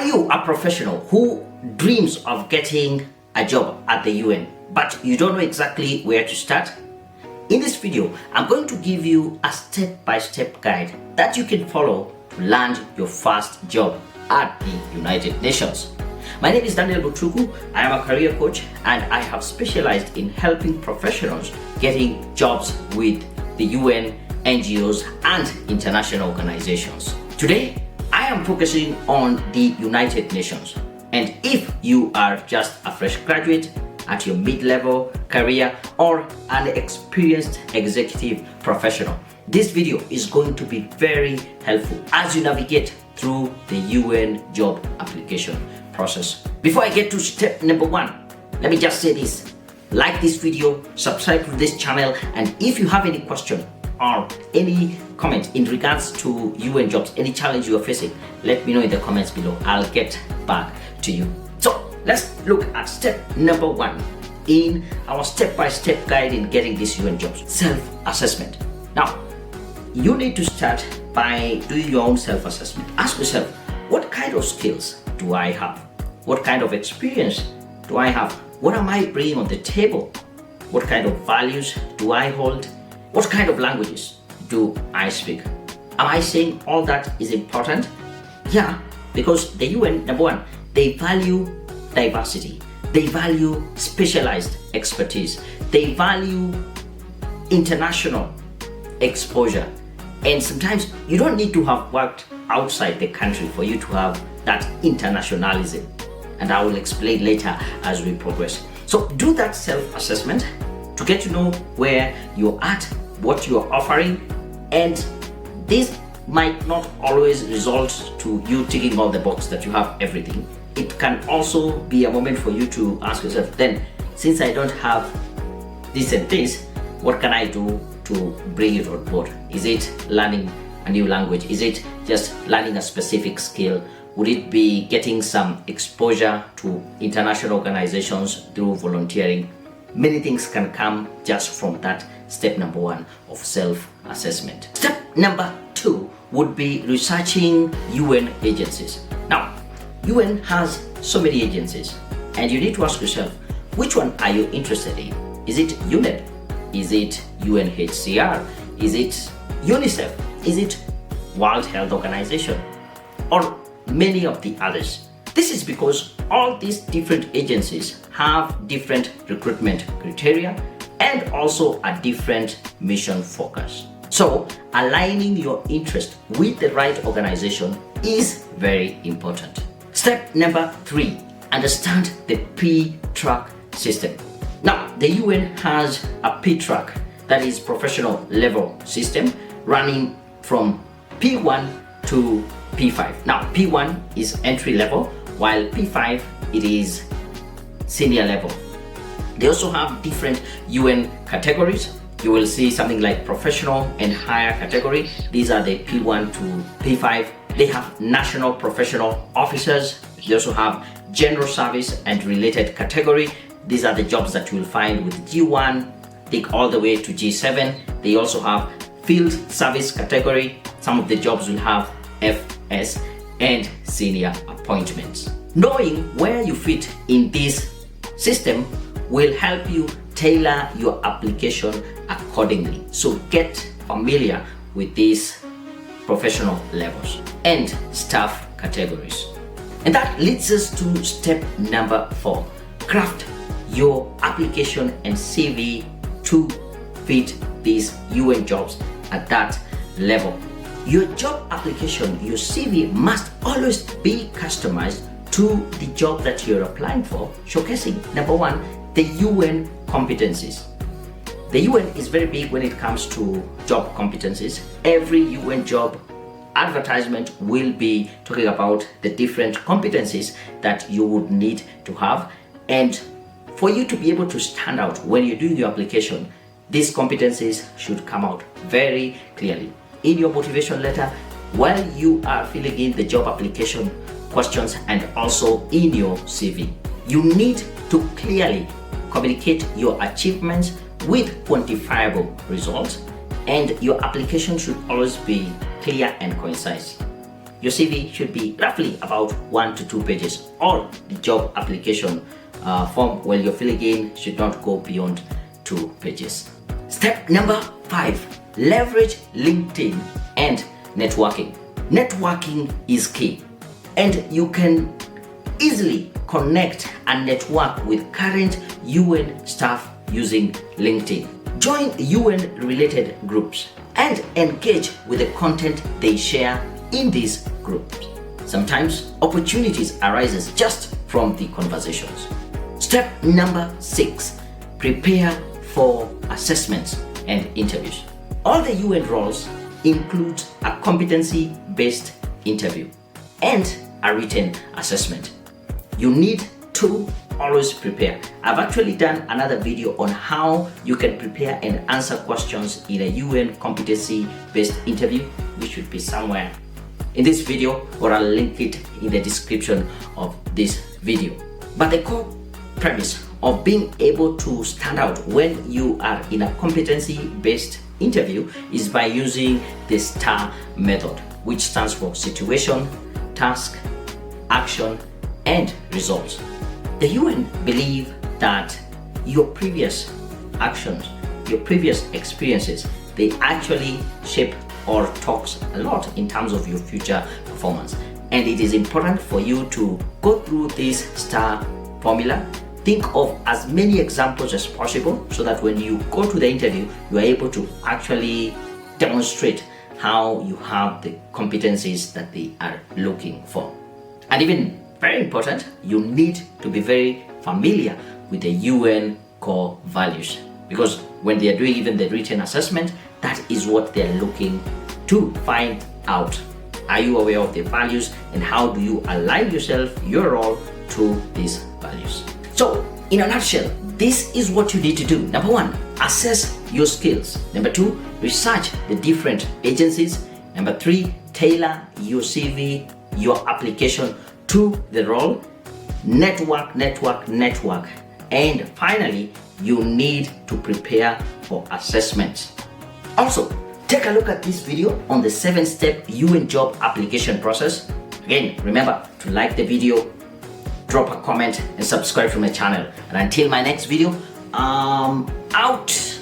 Are you a professional who dreams of getting a job at the UN, but you don't know exactly where to start? In this video, I'm going to give you a step-by-step guide that you can follow to land your first job at the United Nations. My name is Daniel Butruku. I am a career coach and I have specialized in helping professionals getting jobs with the UN, NGOs, and international organizations. Today, I am focusing on the United Nations. And if you are just a fresh graduate at your mid-level career or an experienced executive professional, this video is going to be very helpful as you navigate through the UN job application process. Before I get to step number 1, let me just say this. Like this video, subscribe to this channel, and if you have any question or any comment in regards to UN jobs, any challenge you are facing, let me know in the comments below. I'll get back to you. So let's look at step number 1 in our step-by-step guide in getting these UN jobs: self-assessment. Now, you need to start by doing your own self-assessment. Ask yourself, what kind of skills do I have? What kind of experience do I have? What am I bringing on the table? What kind of values do I hold? What kind of languages do I speak? Am I saying all that is important? Yeah, because the UN, number 1, they value diversity. They value specialized expertise. They value international exposure. And sometimes you don't need to have worked outside the country for you to have that internationalism. And I will explain later as we progress. So do that self-assessment to get to know where you're at, what you're offering, and this might not always result to you ticking all the boxes that you have everything. It can also be a moment for you to ask yourself, then, since I don't have this and this, what can I do to bring it on board? Is it learning a new language? Is it just learning a specific skill? Would it be getting some exposure to international organizations through volunteering? Many things can come just from that step number 1 of self-assessment. Step number 2 would be researching UN agencies. Now, UN has so many agencies, and you need to ask yourself, which one are you interested in? Is it UNEP? Is it UNHCR? Is it UNICEF? Is it World Health Organization? Or many of the others? This is because all these different agencies have different recruitment criteria and also a different mission focus. So aligning your interest with the right organization is very important. Step number 3, understand the Ptrack system. Now, the UN has a Ptrack, that is professional level system, running from P1 to P5. Now, P1 is entry level, while P5 it is senior level. They also have different UN categories. You will see something like professional and higher category. These are the P1 to P5. They have national professional officers. They also have general service and related category. These are the jobs that you will find with G1, take all the way to G7. They also have field service category. Some of the jobs will have FS and senior appointments. Knowing where you fit in this system will help you tailor your application accordingly. So get familiar with these professional levels and staff categories. And that leads us to step number 4. Craft your application and CV to fit these UN jobs at that level. Your job application, your CV must always be customized to the job that you're applying for, showcasing, number 1, the UN competencies. The UN is very big when it comes to job competencies. Every UN job advertisement will be talking about the different competencies that you would need to have. And for you to be able to stand out when you're doing your application, these competencies should come out very clearly in your motivation letter, while you are filling in the job application questions, and also in your CV. You need to clearly communicate your achievements with quantifiable results, and your application should always be clear and concise. your CV should be roughly about 1 to 2 pages, or the job application form while you're filling in should not go beyond 2 pages. Step number 5, leverage LinkedIn and networking. Networking is key, and you can easily connect and network with current UN staff using LinkedIn. Join UN related groups and engage with the content they share in these groups. Sometimes opportunities arises just from the conversations. Step number 6, prepare for assessments and interviews. All the UN roles include a competency-based interview and a written assessment. You need to always prepare. I've actually done another video on how you can prepare and answer questions in a UN competency-based interview, which should be somewhere in this video, or I'll link it in the description of this video. But the core premise of being able to stand out when you are in a competency-based interview is by using the STAR method, which stands for situation, task, action, and results. The UN believe that your previous actions, your previous experiences, they actually shape or talks a lot in terms of your future performance. And it is important for you to go through this STAR formula. Think of as many examples as possible so that when you go to the interview, you are able to actually demonstrate how you have the competencies that they are looking for. And even very important, you need to be very familiar with the UN core values, because when they are doing even the written assessment, that is what they're looking to find out. Are you aware of the values, and how do you align yourself, your role, to these values? So, in a nutshell, this is what you need to do. Number 1, assess your skills. Number 2, research the different agencies. Number 3, tailor your CV, your application to the role. Network. And finally, you need to prepare for assessments. Also, take a look at this video on the 7-step UN job application process. Again, remember to like the video, drop a comment, and subscribe to my channel. And until my next video, I'm out.